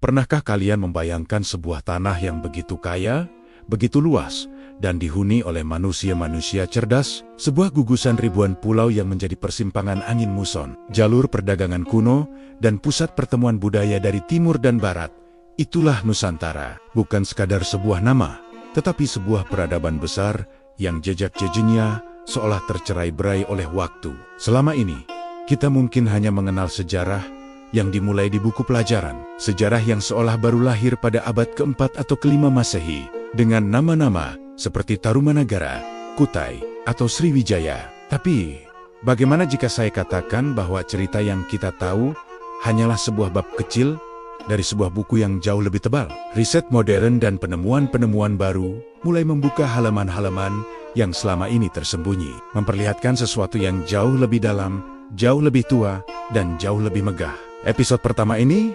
Pernahkah kalian membayangkan sebuah tanah yang begitu kaya, begitu luas, dan dihuni oleh manusia-manusia cerdas? Sebuah gugusan ribuan pulau yang menjadi persimpangan angin muson, jalur perdagangan kuno, dan pusat pertemuan budaya dari timur dan barat. Itulah Nusantara, bukan sekadar sebuah nama, tetapi sebuah peradaban besar yang jejak-jejenya seolah tercerai-berai oleh waktu. Selama ini, kita mungkin hanya mengenal sejarah yang dimulai di buku pelajaran. Sejarah yang seolah baru lahir pada abad ke-4 atau ke-5 Masehi, dengan nama-nama seperti Tarumanagara, Kutai, atau Sriwijaya. Tapi, bagaimana jika saya katakan bahwa cerita yang kita tahu hanyalah sebuah bab kecil dari sebuah buku yang jauh lebih tebal? Riset modern dan penemuan-penemuan baru mulai membuka halaman-halaman yang selama ini tersembunyi, memperlihatkan sesuatu yang jauh lebih dalam, jauh lebih tua, dan jauh lebih megah. Episode pertama ini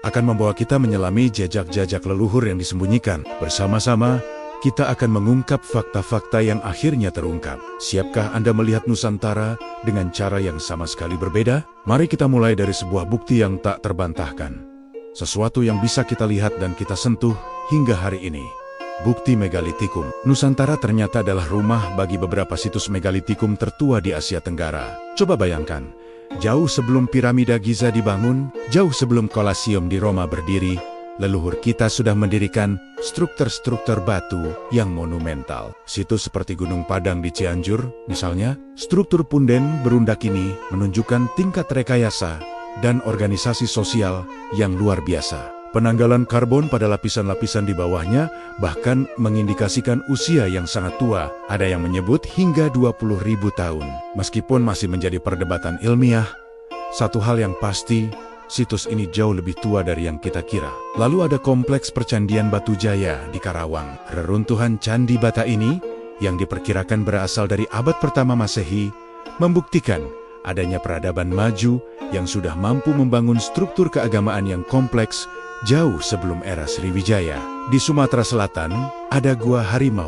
akan membawa kita menyelami jejak-jejak leluhur yang disembunyikan. Bersama-sama, kita akan mengungkap fakta-fakta yang akhirnya terungkap. Siapkah Anda melihat Nusantara dengan cara yang sama sekali berbeda? Mari kita mulai dari sebuah bukti yang tak terbantahkan. Sesuatu yang bisa kita lihat dan kita sentuh hingga hari ini. Bukti megalitikum. Nusantara ternyata adalah rumah bagi beberapa situs megalitikum tertua di Asia Tenggara. Coba bayangkan, jauh sebelum piramida Giza dibangun, jauh sebelum Kolosium di Roma berdiri, leluhur kita sudah mendirikan struktur-struktur batu yang monumental. Situs seperti Gunung Padang di Cianjur, misalnya, struktur punden berundak ini menunjukkan tingkat rekayasa dan organisasi sosial yang luar biasa. Penanggalan karbon pada lapisan-lapisan di bawahnya bahkan mengindikasikan usia yang sangat tua. Ada yang menyebut hingga 20.000 tahun. Meskipun masih menjadi perdebatan ilmiah, satu hal yang pasti, situs ini jauh lebih tua dari yang kita kira. Lalu ada kompleks percandian Batu Jaya di Karawang. Reruntuhan Candi Bata ini, yang diperkirakan berasal dari abad pertama Masehi, membuktikan adanya peradaban maju yang sudah mampu membangun struktur keagamaan yang kompleks jauh sebelum era Sriwijaya. Di Sumatera Selatan, ada Gua Harimau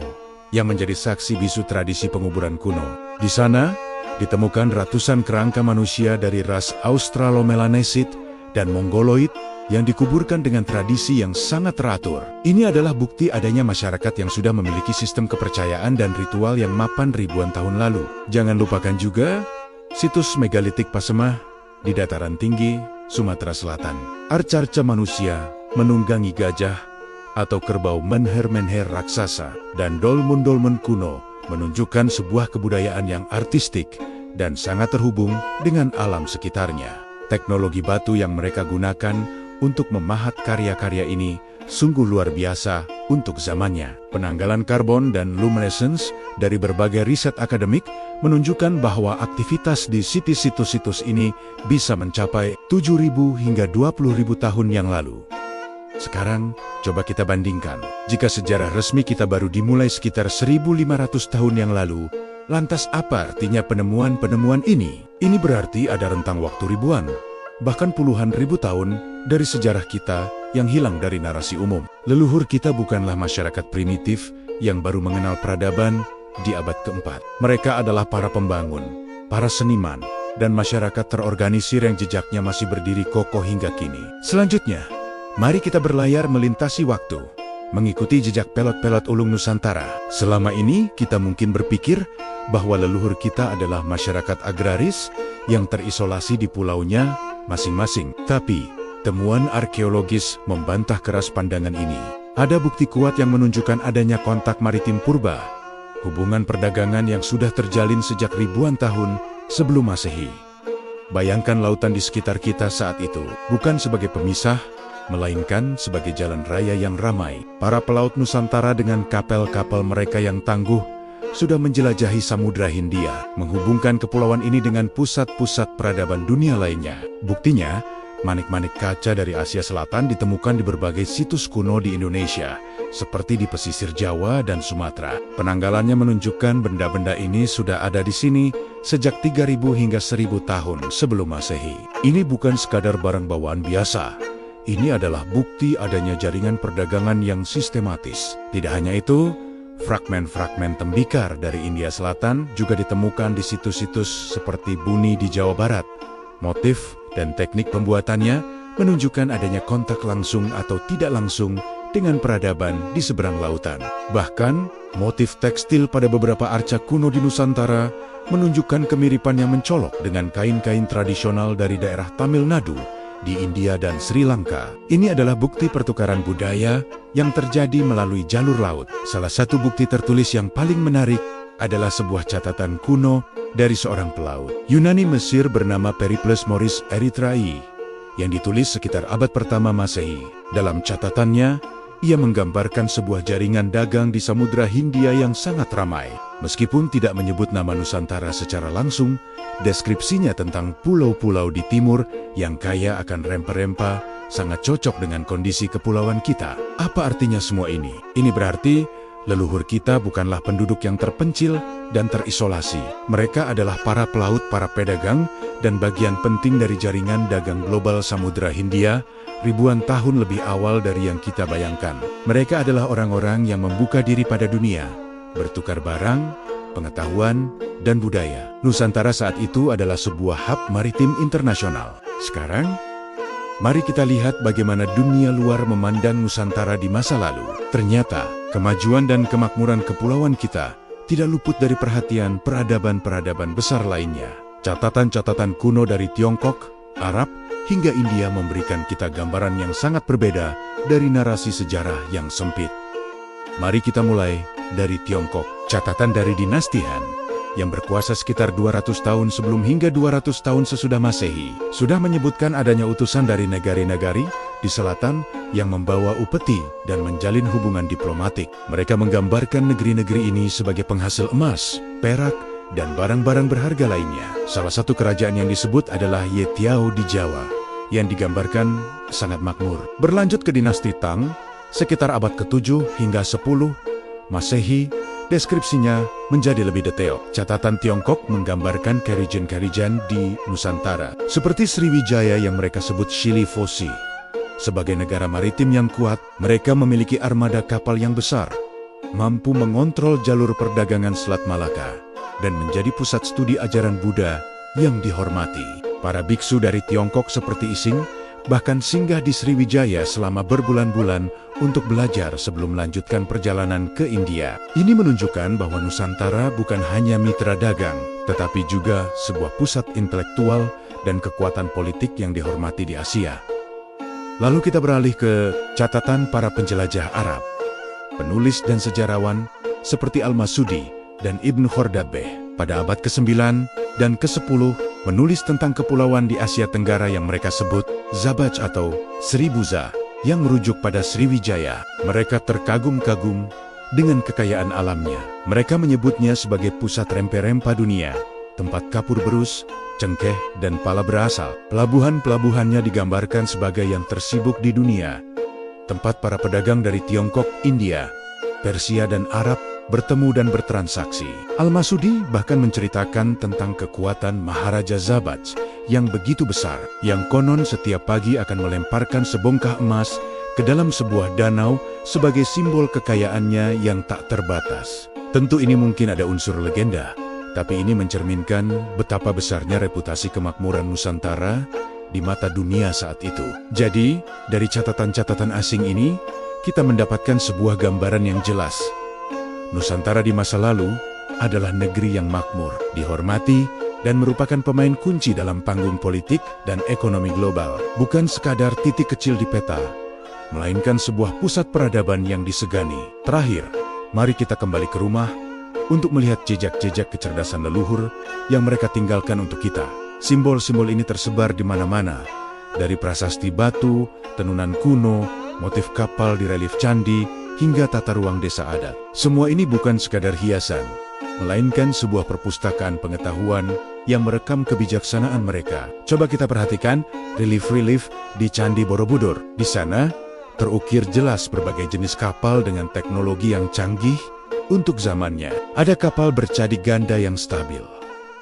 yang menjadi saksi bisu tradisi penguburan kuno. Di sana, ditemukan ratusan kerangka manusia dari ras Australomelanesid dan Mongoloid yang dikuburkan dengan tradisi yang sangat teratur. Ini adalah bukti adanya masyarakat yang sudah memiliki sistem kepercayaan dan ritual yang mapan ribuan tahun lalu. Jangan lupakan juga situs megalitik Pasemah di dataran tinggi Sumatera Selatan. Arca-arca manusia menunggangi gajah atau kerbau menher-menher raksasa dan dolmen-dolmen kuno menunjukkan sebuah kebudayaan yang artistik dan sangat terhubung dengan alam sekitarnya. Teknologi batu yang mereka gunakan untuk memahat karya-karya ini sungguh luar biasa untuk zamannya. Penanggalan karbon dan luminescence dari berbagai riset akademik menunjukkan bahwa aktivitas di situs-situs ini bisa mencapai 7.000 hingga 20.000 tahun yang lalu. Sekarang, coba kita bandingkan. Jika sejarah resmi kita baru dimulai sekitar 1.500 tahun yang lalu, lantas apa artinya penemuan-penemuan ini? Ini berarti ada rentang waktu ribuan, bahkan puluhan ribu tahun dari sejarah kita yang hilang dari narasi umum. Leluhur kita bukanlah masyarakat primitif yang baru mengenal peradaban di abad keempat. Mereka adalah para pembangun, para seniman, dan masyarakat terorganisir yang jejaknya masih berdiri kokoh hingga kini. Selanjutnya, mari kita berlayar melintasi waktu, mengikuti jejak pelot-pelot ulung Nusantara. Selama ini, kita mungkin berpikir bahwa leluhur kita adalah masyarakat agraris yang terisolasi di pulaunya masing-masing. Tapi, temuan arkeologis membantah keras pandangan ini. Ada bukti kuat yang menunjukkan adanya kontak maritim purba, hubungan perdagangan yang sudah terjalin sejak ribuan tahun sebelum Masehi. Bayangkan lautan di sekitar kita saat itu, bukan sebagai pemisah, melainkan sebagai jalan raya yang ramai. Para pelaut Nusantara dengan kapal-kapal mereka yang tangguh sudah menjelajahi Samudra Hindia, menghubungkan kepulauan ini dengan pusat-pusat peradaban dunia lainnya. Buktinya, manik-manik kaca dari Asia Selatan ditemukan di berbagai situs kuno di Indonesia, seperti di pesisir Jawa dan Sumatera. Penanggalannya menunjukkan benda-benda ini sudah ada di sini sejak 3.000 hingga 1.000 tahun sebelum Masehi. Ini bukan sekadar barang bawaan biasa. Ini adalah bukti adanya jaringan perdagangan yang sistematis. Tidak hanya itu, fragmen-fragmen tembikar dari India Selatan juga ditemukan di situs-situs seperti Buni di Jawa Barat. Motif dan teknik pembuatannya menunjukkan adanya kontak langsung atau tidak langsung dengan peradaban di seberang lautan. Bahkan, motif tekstil pada beberapa arca kuno di Nusantara menunjukkan kemiripan yang mencolok dengan kain-kain tradisional dari daerah Tamil Nadu di India dan Sri Lanka. Ini adalah bukti pertukaran budaya yang terjadi melalui jalur laut. Salah satu bukti tertulis yang paling menarik adalah sebuah catatan kuno dari seorang pelaut Yunani Mesir bernama Pericles Maurice Erythraei yang ditulis sekitar abad pertama Masehi. Dalam catatannya, ia menggambarkan sebuah jaringan dagang di Samudra Hindia yang sangat ramai. Meskipun tidak menyebut nama Nusantara secara langsung, deskripsinya tentang pulau-pulau di timur yang kaya akan rempah-rempah sangat cocok dengan kondisi kepulauan kita. Apa artinya semua ini? Ini berarti leluhur kita bukanlah penduduk yang terpencil dan terisolasi. Mereka adalah para pelaut, para pedagang, dan bagian penting dari jaringan dagang global Samudra Hindia ribuan tahun lebih awal dari yang kita bayangkan. Mereka adalah orang-orang yang membuka diri pada dunia, bertukar barang, pengetahuan, dan budaya. Nusantara saat itu adalah sebuah hub maritim internasional. Sekarang, mari kita lihat bagaimana dunia luar memandang Nusantara di masa lalu. Ternyata, kemajuan dan kemakmuran kepulauan kita tidak luput dari perhatian peradaban-peradaban besar lainnya. Catatan-catatan kuno dari Tiongkok, Arab, hingga India memberikan kita gambaran yang sangat berbeda dari narasi sejarah yang sempit. Mari kita mulai dari Tiongkok. Catatan dari dinasti Han yang berkuasa sekitar 200 tahun sebelum hingga 200 tahun sesudah Masehi sudah menyebutkan adanya utusan dari negari-negari di selatan yang membawa upeti dan menjalin hubungan diplomatik. Mereka menggambarkan negeri-negeri ini sebagai penghasil emas, perak, dan barang-barang berharga lainnya. Salah satu kerajaan yang disebut adalah Yetiao di Jawa, yang digambarkan sangat makmur. Berlanjut ke dinasti Tang, sekitar abad ke-7 hingga 10 Masehi, deskripsinya menjadi lebih detail. Catatan Tiongkok menggambarkan kerijen-kerijen di Nusantara, seperti Sriwijaya yang mereka sebut Shili Fosi. Sebagai negara maritim yang kuat, mereka memiliki armada kapal yang besar, mampu mengontrol jalur perdagangan Selat Malaka, dan menjadi pusat studi ajaran Buddha yang dihormati. Para biksu dari Tiongkok seperti Ising bahkan singgah di Sriwijaya selama berbulan-bulan untuk belajar sebelum melanjutkan perjalanan ke India. Ini menunjukkan bahwa Nusantara bukan hanya mitra dagang, tetapi juga sebuah pusat intelektual dan kekuatan politik yang dihormati di Asia. Lalu kita beralih ke catatan para penjelajah Arab. Penulis dan sejarawan seperti Al-Masudi dan Ibn Khordadbeh pada abad ke-9 dan ke-10 menulis tentang kepulauan di Asia Tenggara yang mereka sebut Zabaj atau Sribuza, yang merujuk pada Sriwijaya. Mereka terkagum-kagum dengan kekayaan alamnya. Mereka menyebutnya sebagai pusat rempah-rempah dunia, tempat kapur berus, cengkeh, dan pala berasal. Pelabuhan-pelabuhannya digambarkan sebagai yang tersibuk di dunia, tempat para pedagang dari Tiongkok, India, Persia, dan Arab bertemu dan bertransaksi. Al-Masudi bahkan menceritakan tentang kekuatan Maharaja Zabaj yang begitu besar, yang konon setiap pagi akan melemparkan sebongkah emas ke dalam sebuah danau sebagai simbol kekayaannya yang tak terbatas. Tentu ini mungkin ada unsur legenda, tapi ini mencerminkan betapa besarnya reputasi kemakmuran Nusantara di mata dunia saat itu. Jadi, dari catatan-catatan asing ini, kita mendapatkan sebuah gambaran yang jelas. Nusantara di masa lalu adalah negeri yang makmur, dihormati, dan merupakan pemain kunci dalam panggung politik dan ekonomi global. Bukan sekadar titik kecil di peta, melainkan sebuah pusat peradaban yang disegani. Terakhir, mari kita kembali ke rumah untuk melihat jejak-jejak kecerdasan leluhur yang mereka tinggalkan untuk kita. Simbol-simbol ini tersebar di mana-mana, dari prasasti batu, tenunan kuno, motif kapal di relief candi, hingga tata ruang desa adat. Semua ini bukan sekadar hiasan, melainkan sebuah perpustakaan pengetahuan yang merekam kebijaksanaan mereka. Coba kita perhatikan relief-relief di Candi Borobudur. Di sana, terukir jelas berbagai jenis kapal dengan teknologi yang canggih untuk zamannya. Ada kapal bercadi ganda yang stabil.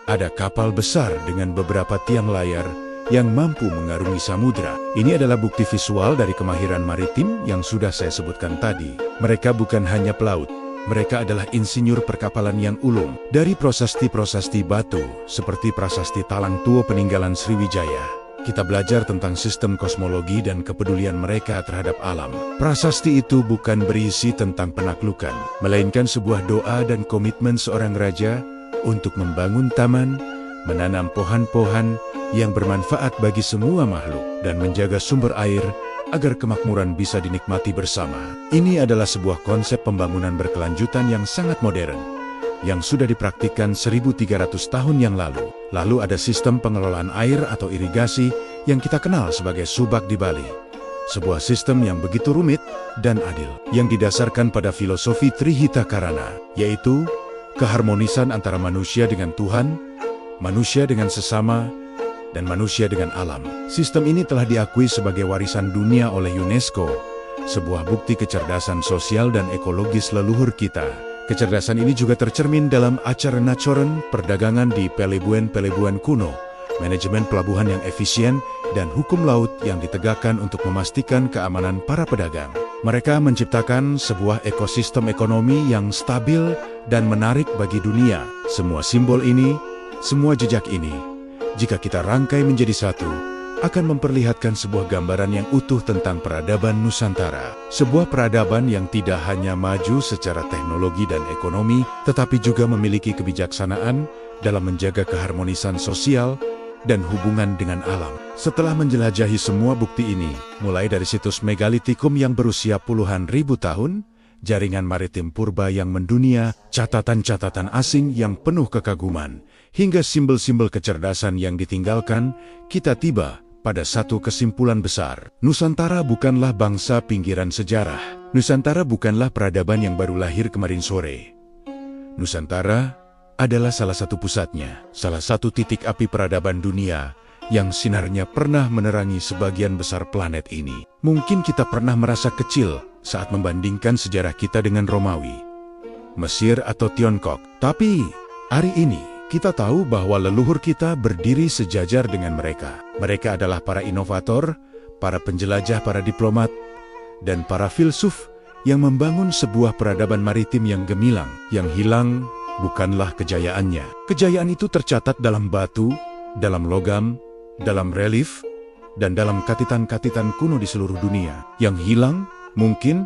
Ada kapal besar dengan beberapa tiang layar yang mampu mengarungi samudra. Ini adalah bukti visual dari kemahiran maritim yang sudah saya sebutkan tadi. Mereka bukan hanya pelaut, mereka adalah insinyur perkapalan yang ulung. Dari prasasti-prasasti batu, seperti prasasti Talang Tuo peninggalan Sriwijaya, kita belajar tentang sistem kosmologi dan kepedulian mereka terhadap alam. Prasasti itu bukan berisi tentang penaklukan, melainkan sebuah doa dan komitmen seorang raja untuk membangun taman, menanam pohon-pohon yang bermanfaat bagi semua makhluk, dan menjaga sumber air agar kemakmuran bisa dinikmati bersama. Ini adalah sebuah konsep pembangunan berkelanjutan yang sangat modern, yang sudah dipraktikkan 1300 tahun yang lalu. Lalu ada sistem pengelolaan air atau irigasi yang kita kenal sebagai subak di Bali. Sebuah sistem yang begitu rumit dan adil, yang didasarkan pada filosofi Trihita Karana, yaitu keharmonisan antara manusia dengan Tuhan, manusia dengan sesama, dan manusia dengan alam. Sistem ini telah diakui sebagai warisan dunia oleh UNESCO, sebuah bukti kecerdasan sosial dan ekologis leluhur kita. Kecerdasan ini juga tercermin dalam acara Nacoren, perdagangan di pelabuhan-pelabuhan kuno, manajemen pelabuhan yang efisien, dan hukum laut yang ditegakkan untuk memastikan keamanan para pedagang. Mereka menciptakan sebuah ekosistem ekonomi yang stabil dan menarik bagi dunia. Semua simbol ini, semua jejak ini, jika kita rangkai menjadi satu, akan memperlihatkan sebuah gambaran yang utuh tentang peradaban Nusantara. Sebuah peradaban yang tidak hanya maju secara teknologi dan ekonomi, tetapi juga memiliki kebijaksanaan dalam menjaga keharmonisan sosial dan hubungan dengan alam. Setelah menjelajahi semua bukti ini, mulai dari situs megalitikum yang berusia puluhan ribu tahun, jaringan maritim purba yang mendunia, catatan-catatan asing yang penuh kekaguman, hingga simbol-simbol kecerdasan yang ditinggalkan, kita tiba pada satu kesimpulan besar. Nusantara bukanlah bangsa pinggiran sejarah. Nusantara bukanlah peradaban yang baru lahir kemarin sore. Nusantara adalah salah satu pusatnya, salah satu titik api peradaban dunia yang sinarnya pernah menerangi sebagian besar planet ini. Mungkin kita pernah merasa kecil saat membandingkan sejarah kita dengan Romawi, Mesir atau Tiongkok. Tapi hari ini, kita tahu bahwa leluhur kita berdiri sejajar dengan mereka. Mereka adalah para inovator, para penjelajah, para diplomat, dan para filsuf yang membangun sebuah peradaban maritim yang gemilang. Yang hilang bukanlah kejayaannya. Kejayaan itu tercatat dalam batu, dalam logam, dalam relief, dan dalam katitan-katitan kuno di seluruh dunia. Yang hilang mungkin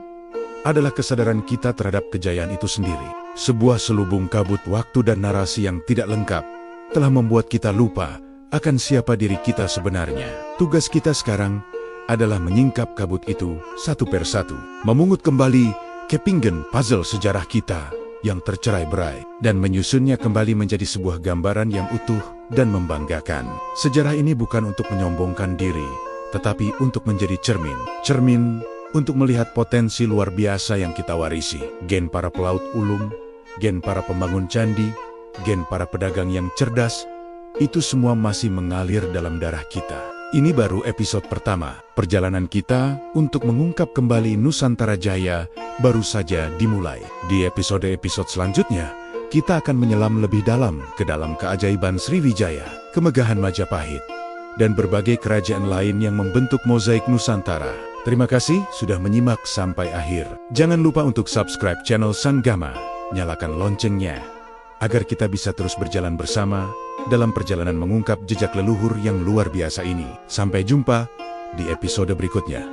adalah kesadaran kita terhadap kejayaan itu sendiri. Sebuah selubung kabut waktu dan narasi yang tidak lengkap telah membuat kita lupa akan siapa diri kita sebenarnya. Tugas kita sekarang adalah menyingkap kabut itu satu persatu, memungut kembali kepingin puzzle sejarah kita yang tercerai-berai, dan menyusunnya kembali menjadi sebuah gambaran yang utuh dan membanggakan. Sejarah ini bukan untuk menyombongkan diri, tetapi untuk menjadi cermin untuk melihat potensi luar biasa yang kita warisi. Gen para pelaut ulung, gen para pembangun candi, gen para pedagang yang cerdas, itu semua masih mengalir dalam darah kita. Ini baru episode pertama. Perjalanan kita untuk mengungkap kembali Nusantara Jaya baru saja dimulai. Di episode-episode selanjutnya, kita akan menyelam lebih dalam ke dalam keajaiban Sriwijaya, kemegahan Majapahit, dan berbagai kerajaan lain yang membentuk mozaik Nusantara. Terima kasih sudah menyimak sampai akhir. Jangan lupa untuk subscribe channel Sanggama, nyalakan loncengnya, agar kita bisa terus berjalan bersama dalam perjalanan mengungkap jejak leluhur yang luar biasa ini. Sampai jumpa di episode berikutnya.